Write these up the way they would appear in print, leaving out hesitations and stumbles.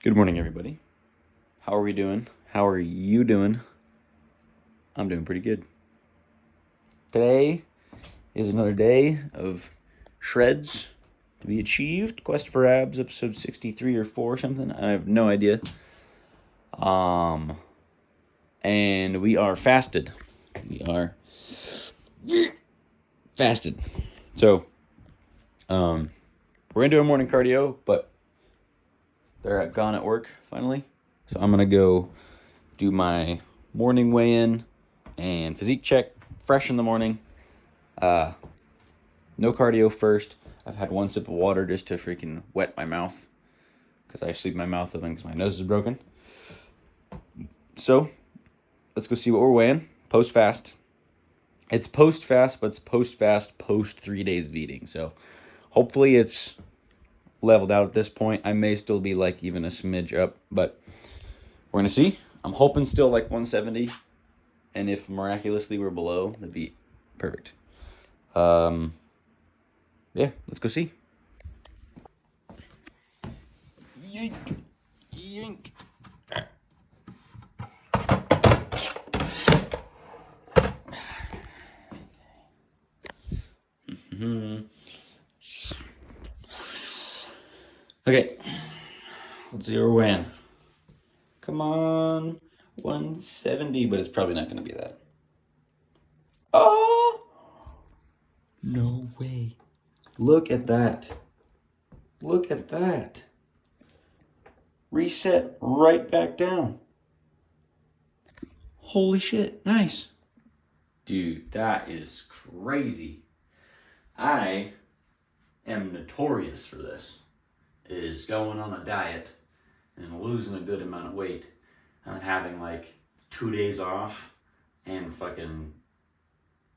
Good morning, everybody. How are we doing? How are you doing? I'm doing pretty good. Today is another day of shreds to be achieved. Quest for Abs, episode 63 or 4 or something. I have no idea. And we are fasted. We are fasted. So, we're gonna do a morning cardio, but they're gone at work finally. So I'm gonna go do my morning weigh-in and physique check fresh in the morning. No cardio first. I've had one sip of water just to freaking wet my mouth because I sleep my mouth open because my nose is broken. So let's go see what we're weighing post fast. It's post fast, but it's post fast post 3 days of eating. So hopefully it's leveled out at this point. I may still be like even a smidge up, but we're gonna see. I'm hoping still like 170, and if miraculously we're below, that'd be perfect. Yeah, let's go see. Yoink, yoink. Okay, let's see where we're weighing. Come on, 170, but it's probably not going to be that. Oh, no way. Look at that. Look at that. Reset right back down. Holy shit, nice. Dude, that is crazy. I am notorious for this. Is going on a diet and losing a good amount of weight and then having like 2 days off and fucking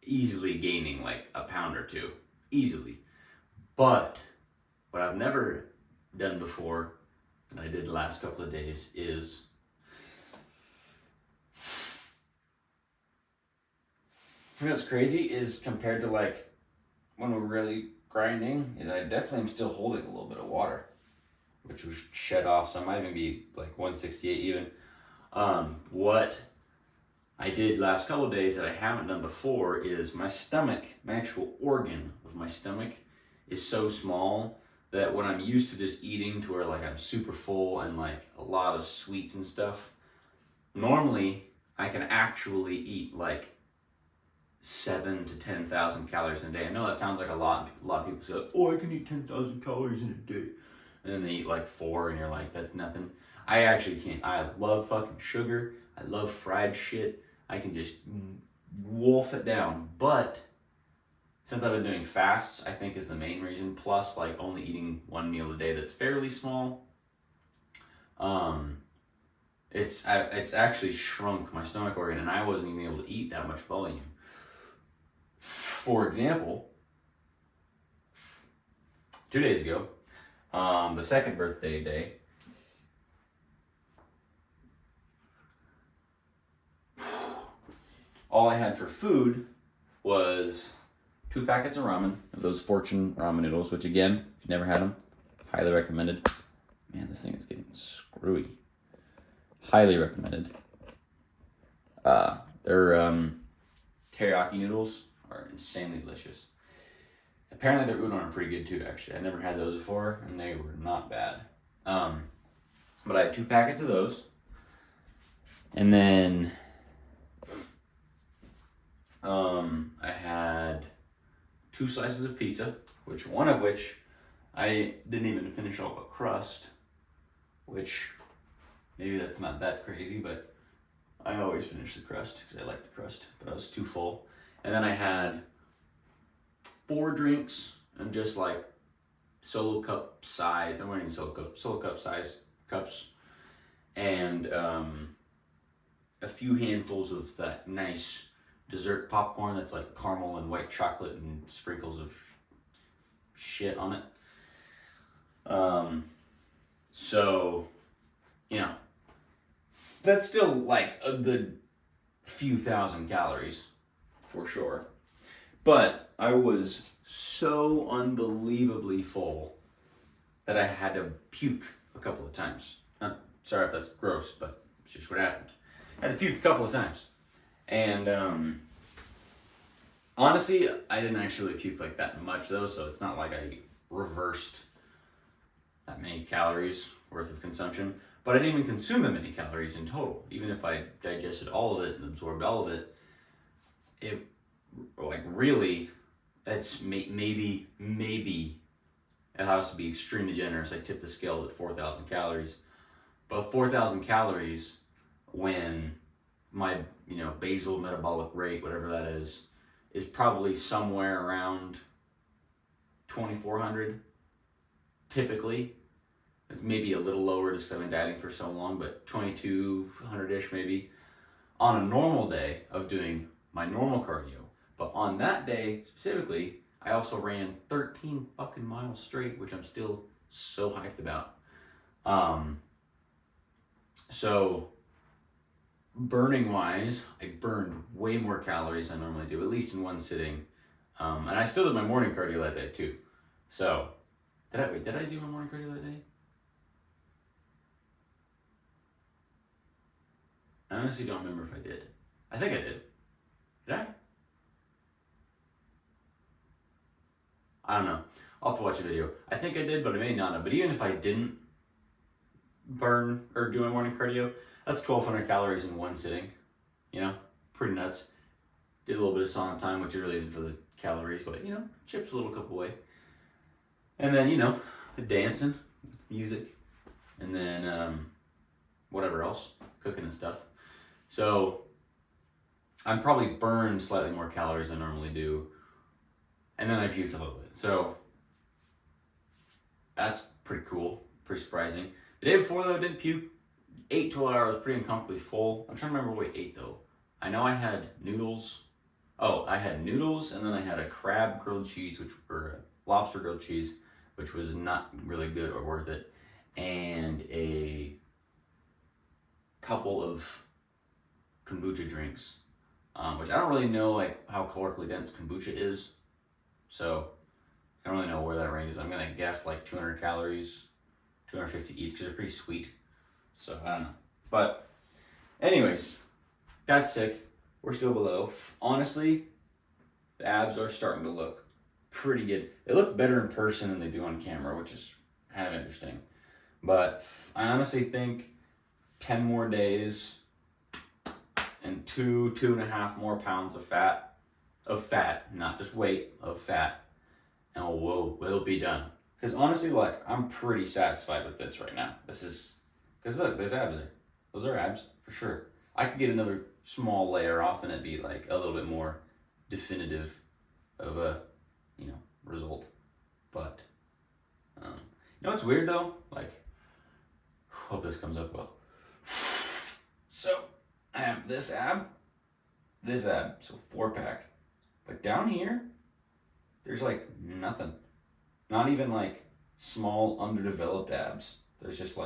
easily gaining like a pound or two. Easily. But what I've never done before, and I did the last couple of days, is I think what's crazy is compared to like when we're really grinding, is I definitely am still holding a little bit of water, which was shed off, so I might even be like 168 even. What I did last couple of days that I haven't done before is my stomach, my actual organ of my stomach is so small that when I'm used to just eating to where like I'm super full and like a lot of sweets and stuff, normally I can actually eat like 7 to 10,000 calories in a day. I know that sounds like a lot. A lot of people say, "Oh, I can eat 10,000 calories in a day," and then they eat like 4, and you're like, "That's nothing." I actually can't. I love fucking sugar. I love fried shit. I can just wolf it down. But since I've been doing fasts, I think is the main reason. Plus, like only eating one meal a day that's fairly small. Um, it's actually shrunk my stomach organ, and I wasn't even able to eat that much volume. For example, 2 days ago, the second birthday day, all I had for food was 2 packets of ramen, of those Fortune ramen noodles, which again, if you've never had them, highly recommended. Man, this thing is getting screwy. Highly recommended. Their teriyaki noodles are insanely delicious. Apparently their udon are pretty good too, actually. I never had those before, and they were not bad. But I had 2 packets of those. And then I had 2 slices of pizza, one of which I didn't even finish all the crust, which maybe that's not that crazy, but I always finish the crust because I like the crust, but I was too full. And then I had 4 drinks and just like solo cup size, I wasn't even solo cup size cups, and a few handfuls of that nice dessert popcorn that's like caramel and white chocolate and sprinkles of shit on it. So, you know, that's still like a good few thousand calories for sure. But I was so unbelievably full that I had to puke a couple of times. Not sorry if that's gross, but it's just what happened. I had to puke a couple of times. And honestly, I didn't actually puke like that much though, so it's not like I reversed that many calories worth of consumption. But I didn't even consume that many calories in total. Even if I digested all of it and absorbed all of it, it like really, it's maybe if I was to be extremely generous, I tip the scales at 4,000 calories. But 4,000 calories when my basal metabolic rate, whatever that is probably somewhere around 2,400 typically. Maybe a little lower just because I've been dieting for so long, but 2,200-ish maybe on a normal day of doing my normal cardio. But on that day specifically, I also ran 13 fucking miles straight, which I'm still so hyped about. So burning wise, I burned way more calories than I normally do, at least in one sitting. And I still did my morning cardio that day too. So did I do my morning cardio that day? I honestly don't remember if I did. I think I did. Did I? I don't know. I'll have to watch the video. I think I did, but I may not have. But even if I didn't burn or do my morning cardio, that's 1,200 calories in one sitting. Pretty nuts. Did a little bit of sauna time, which really isn't for the calories, but chips a little cup away. And then, the dancing, music, and then whatever else, cooking and stuff. So I'm probably burned slightly more calories than I normally do. And then I puked a little bit. So that's pretty cool, pretty surprising. The day before though, I didn't puke. 8 to 12 hours, pretty uncomfortably full. I'm trying to remember what I ate though. I know I had noodles. Oh, I had noodles and then I had a crab grilled cheese, or lobster grilled cheese, which was not really good or worth it. And a couple of kombucha drinks, which I don't really know how calorically dense kombucha is. So I don't really know where that range is. I'm going to guess 200 calories, 250 each because they're pretty sweet. So I don't know. But anyways, that's sick. We're still below. Honestly, the abs are starting to look pretty good. They look better in person than they do on camera, which is kind of interesting. But I honestly think 10 more days and 2.5 more pounds of fat, not just weight, of fat, and we'll be done. Because honestly, I'm pretty satisfied with this right now. Because look, there's abs there. Those are abs, for sure. I could get another small layer off and it'd be a little bit more definitive of a, result. But, what's weird though? Hope this comes up well. So, I have this ab, so 4-pack. But down here, there's nothing. Not even small underdeveloped abs. There's just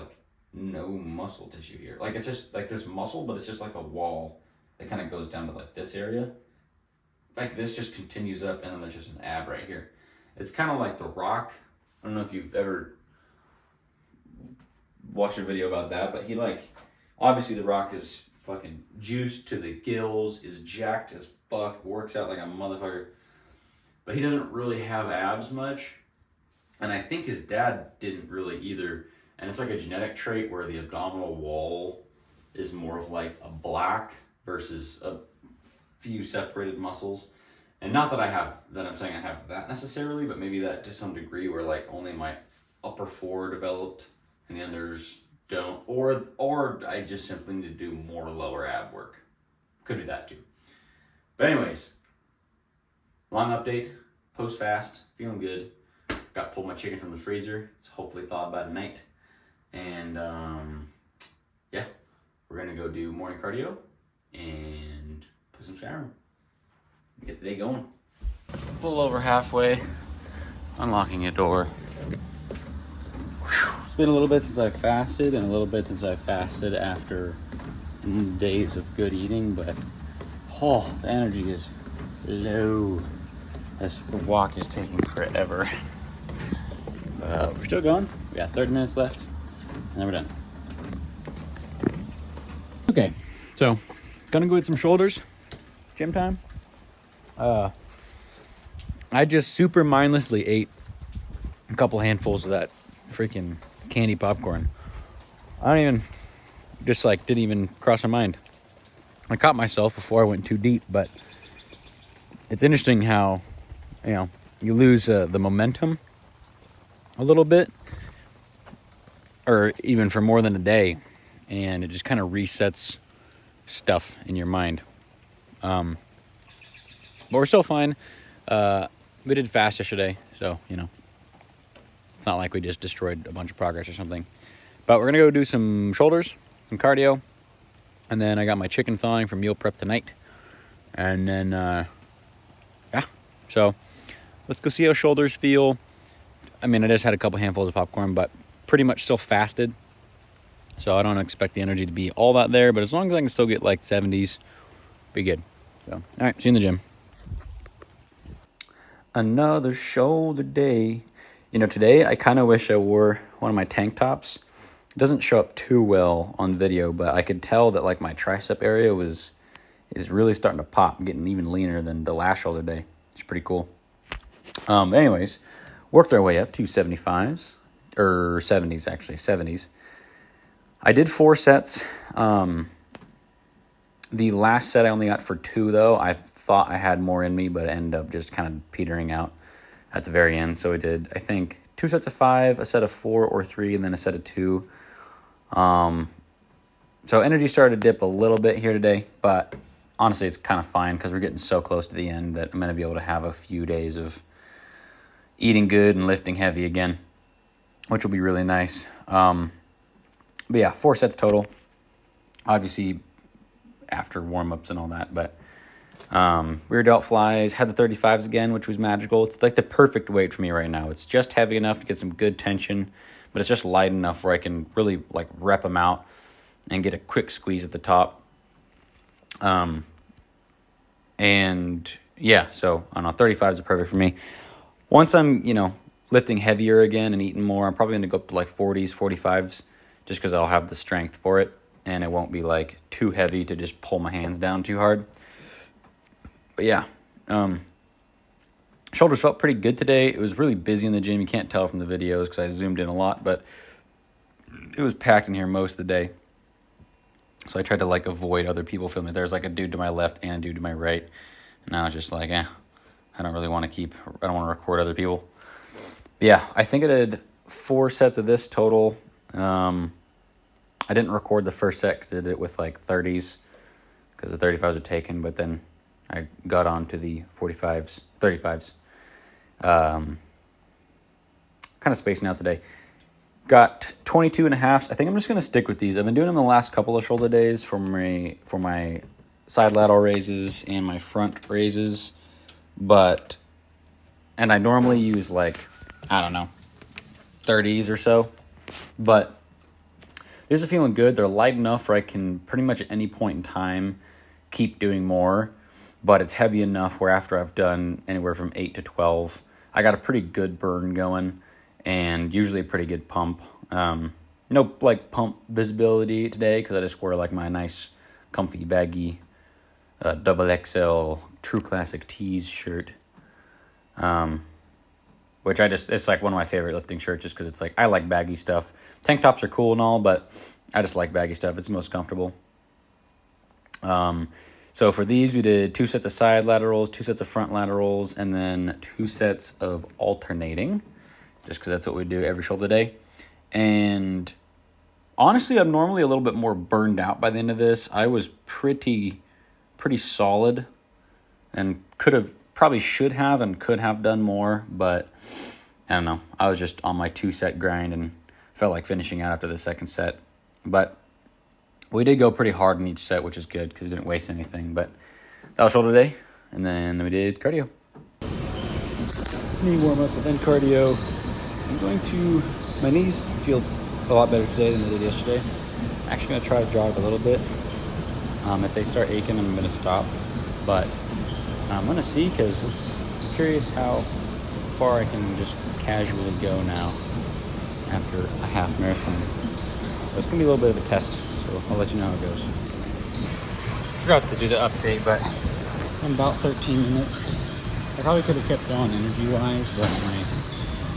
no muscle tissue here. It's just there's muscle, but it's just a wall that kind of goes down to this area. This just continues up and then there's just an ab right here. It's kind of like The Rock. I don't know if you've ever watched a video about that, but he obviously The Rock is fucking juiced to the gills, is jacked as fuck, works out like a motherfucker. But he doesn't really have abs much. And I think his dad didn't really either. And it's a genetic trait where the abdominal wall is more of a black versus a few separated muscles. And not that I'm saying I have that necessarily, but maybe that to some degree where only my upper 4 developed and the others don't. Or I just simply need to do more lower ab work. Could be that too. But anyways, long update, post-fast, feeling good. Pulled my chicken from the freezer. It's hopefully thawed by tonight. And yeah, we're gonna go do morning cardio and put some Skyrim. Get the day going. A little over halfway. Unlocking a door. It's been a little bit since I fasted and a little bit since I fasted after days of good eating, but the energy is low. This walk is taking forever. We're still going. We got 30 minutes left, and then we're done. Okay, so gonna go get some shoulders. Gym time. I just super mindlessly ate a couple handfuls of that freaking candy popcorn. I don't even, just like didn't even cross my mind. I caught myself before I went too deep, but it's interesting how, you lose the momentum a little bit, or even for more than a day, and it just kind of resets stuff in your mind. But we're still fine. We did fast yesterday, so, it's not like we just destroyed a bunch of progress or something. But we're going to go do some shoulders, some cardio, and then I got my chicken thawing for meal prep tonight. And then, so let's go see how shoulders feel. I mean, I just had a couple handfuls of popcorn, but pretty much still fasted. So I don't expect the energy to be all that there, but as long as I can still get like 70s, be good. So, all right, see you in the gym. Another shoulder day. Today I kind of wish I wore one of my tank tops. It doesn't show up too well on video, but I could tell that like my tricep area is really starting to pop, getting even leaner than the last shoulder day. It's pretty cool. Anyways, worked our way up to 75s, or 70s actually, 70s. I did 4 sets. The last set I only got for 2 though. I thought I had more in me, but it ended up just kind of petering out at the very end. So we did, I think, 2 sets of 5, a set of 4 or 3, and then a set of 2. So energy started to dip a little bit here today, but honestly, it's kind of fine because we're getting so close to the end that I'm going to be able to have a few days of eating good and lifting heavy again, which will be really nice. But yeah, 4 sets total. Obviously, after warm-ups and all that, but rear delt flies, had the 35s again, which was magical. It's like the perfect weight for me right now. It's just heavy enough to get some good tension, but it's just light enough where I can really like rep them out and get a quick squeeze at the top. And yeah, so I don't know, 35s are perfect for me. Once I'm, lifting heavier again and eating more, I'm probably going to go up to like 40s, 45s, just because I'll have the strength for it. And it won't be like too heavy to just pull my hands down too hard. But yeah, shoulders felt pretty good today. It was really busy in the gym. You can't tell from the videos because I zoomed in a lot, but it was packed in here most of the day. So I tried to like avoid other people filming. There's like a dude to my left and a dude to my right. And I was just like, I don't really want to I don't want to record other people. But yeah, I think I did 4 sets of this total. I didn't record the first set because I did it with like 30s because the 35s are taken, but then I got on to the 35s. Kind of spacing out today. Got 22 and a half. I think I'm just going to stick with these. I've been doing them the last couple of shoulder days for my side lateral raises and my front raises. And I normally use like, 30s or so. But these are feeling good. They're light enough where I can pretty much at any point in time keep doing more. But it's heavy enough where after I've done anywhere from 8 to 12, I got a pretty good burn going and usually a pretty good pump. No like pump visibility today because I just wear like my nice comfy baggy XXL True Classic Tees shirt. Which it's like one of my favorite lifting shirts just because it's like, I like baggy stuff. Tank tops are cool and all, but I just like baggy stuff. It's the most comfortable. So for these, we did 2 sets of side laterals, 2 sets of front laterals, and then 2 sets of alternating, just because that's what we do every shoulder day. And honestly, I'm normally a little bit more burned out by the end of this. I was pretty solid and probably should have and could have done more, but I don't know. I was just on my 2-set grind and felt like finishing out after the second set. But we did go pretty hard in each set, which is good because it didn't waste anything. But that was shoulder day, and then we did cardio. Knee warm up and then cardio. My knees feel a lot better today than they did yesterday. I'm actually going to try to jog a little bit. If they start aching, I'm going to stop. But I'm going to see because I'm curious how far I can just casually go now after a half marathon. So it's going to be a little bit of a test. So I'll let you know how it goes. forgot to do the update, but in about 13 minutes. I probably could have kept going energy-wise, but my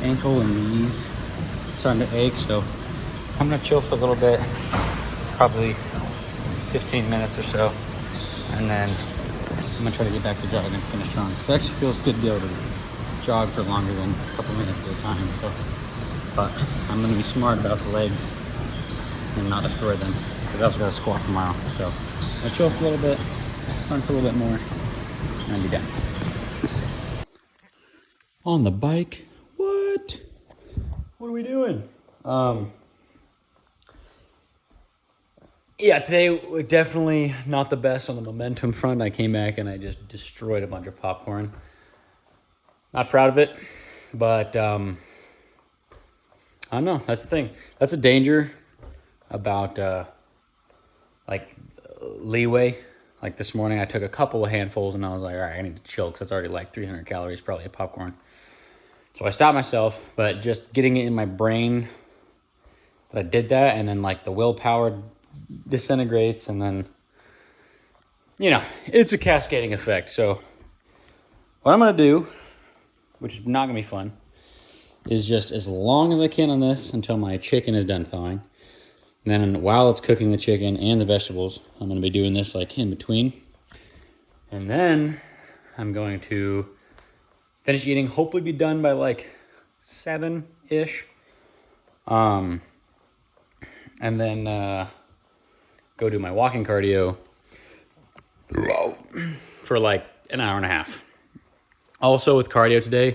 ankle and knees starting to ache, so I'm gonna chill for a little bit, probably 15 minutes or so, and then I'm gonna try to get back to jogging and finish strong. It actually feels good to be able to jog for longer than a couple minutes at a time. So, but I'm gonna be smart about the legs and not destroy them, because I also got to squat tomorrow. So I'm gonna chill for a little bit, run for a little bit more, and I'll be done. On the bike. What? What are we doing? Yeah, today was definitely not the best on the momentum front. I came back and I just destroyed a bunch of popcorn. Not proud of it, but I don't know. That's the thing. That's a danger about leeway. Like this morning, I took a couple of handfuls and I was like, all right, I need to chill because it's already like 300 calories probably of popcorn. So I stopped myself, but just getting it in my brain that I did that, and then like the willpower disintegrates, and then, you know, it's a cascading effect. So what I'm going to do, which is not going to be fun, is just as long as I can on this until my chicken is done thawing. And then while it's cooking the chicken and the vegetables, I'm going to be doing this like in between. And then I'm going to finish eating, hopefully be done by like 7-ish. And then go do my walking cardio for like an hour and a half. Also with cardio today,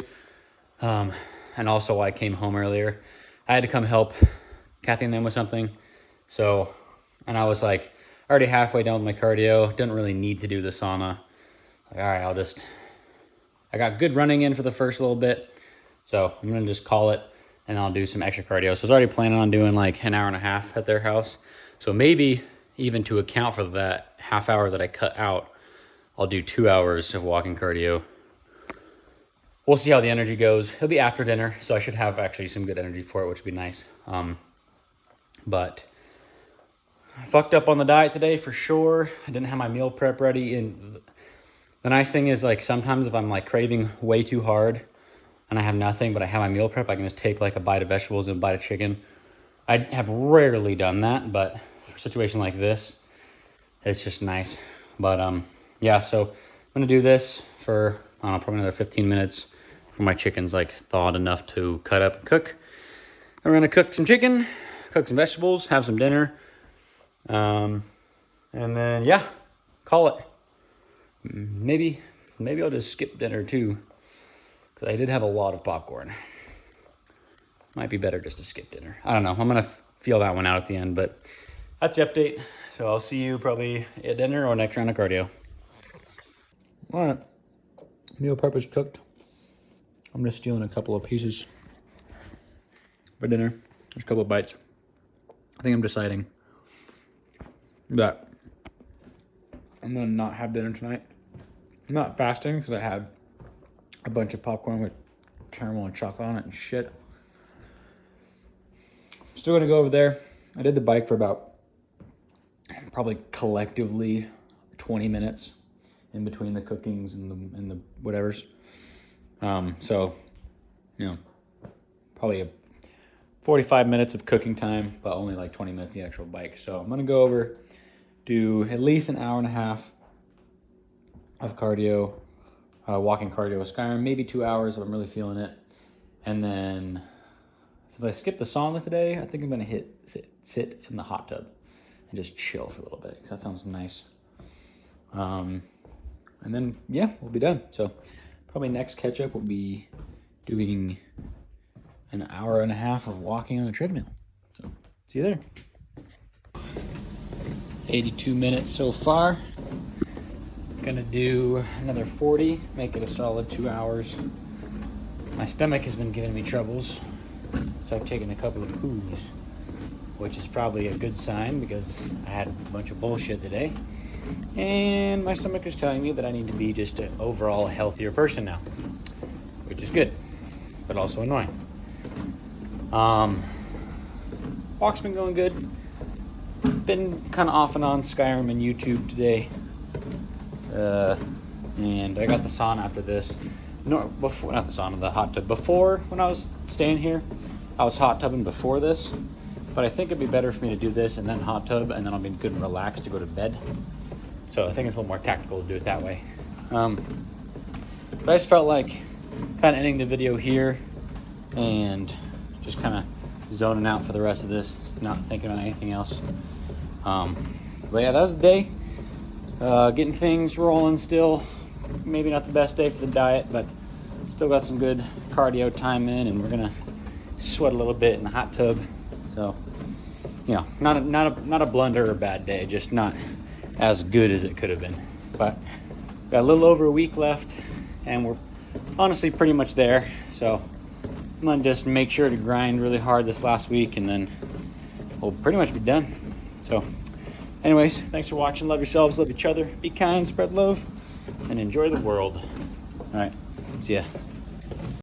and also I came home earlier, I had to come help Kathy and them with something. So, and I was like already halfway done with my cardio, didn't really need to do the sauna. Like, all right, I got good running in for the first little bit, so I'm gonna just call it, and I'll do some extra cardio. So I was already planning on doing like an hour and a half at their house. So maybe even to account for that half hour that I cut out, I'll do 2 hours of walking cardio. We'll see how the energy goes. It'll be after dinner, so I should have actually some good energy for it, which would be nice. But I fucked up on the diet today for sure. I didn't have my meal prep ready, and the nice thing is, like, sometimes if I'm like craving way too hard and I have nothing, but I have my meal prep, I can just take like a bite of vegetables and a bite of chicken. I have rarely done that, but for a situation like this, it's just nice. But yeah, so I'm gonna do this for, I don't know, probably another 15 minutes for my chicken's like thawed enough to cut up and cook. And we're gonna cook some chicken, cook some vegetables, have some dinner, and then yeah, call it. Maybe I'll just skip dinner too, because I did have a lot of popcorn. Might be better just to skip dinner. I don't know. I'm gonna feel that one out at the end, but that's the update. So I'll see you probably at dinner or next round of cardio. All right, meal prep is cooked. I'm just stealing a couple of pieces for dinner. There's a couple of bites. I think I'm deciding that I'm gonna not have dinner tonight. I'm not fasting because I had a bunch of popcorn with caramel and chocolate on it and shit. Still gonna go over there. I did the bike for about probably collectively 20 minutes in between the cookings and the whatevers. So, you know, probably a 45 minutes of cooking time, but only like 20 minutes the actual bike. So I'm gonna go over, do at least an hour and a half of cardio, walking cardio with Skyrim, maybe 2 hours if I'm really feeling it. And then, since I skipped the sauna today, I think I'm gonna sit in the hot tub and just chill for a little bit, because that sounds nice. And then, yeah, we'll be done. So probably next catch up will be doing an hour and a half of walking on a treadmill. So see you there. 82 minutes so far. Gonna do another 40, make it a solid 2 hours. My stomach has been giving me troubles, so I've taken a couple of poos, which is probably a good sign because I had a bunch of bullshit today. And my stomach is telling me that I need to be just an overall healthier person now, which is good, but also annoying. Walk's been going good. Been kind of off and on Skyrim and YouTube today. And I got the sauna after this. No, before, not the sauna, the hot tub. Before, when I was staying here, I was hot tubbing before this. But I think it'd be better for me to do this and then hot tub, and then I'll be good and relaxed to go to bed. So I think it's a little more tactical to do it that way. But I just felt like kind of ending the video here and just kind of zoning out for the rest of this, not thinking about anything else. But yeah, that was the day. Getting things rolling still. Maybe not the best day for the diet, but still got some good cardio time in, and we're gonna sweat a little bit in the hot tub. So, you know, not a blunder or a bad day, just not as good as it could have been. But got a little over a week left, and we're honestly pretty much there. So I'm gonna just make sure to grind really hard this last week, and then we'll pretty much be done. So anyways, thanks for watching. Love yourselves, love each other, be kind, spread love, and enjoy the world. All right, see ya.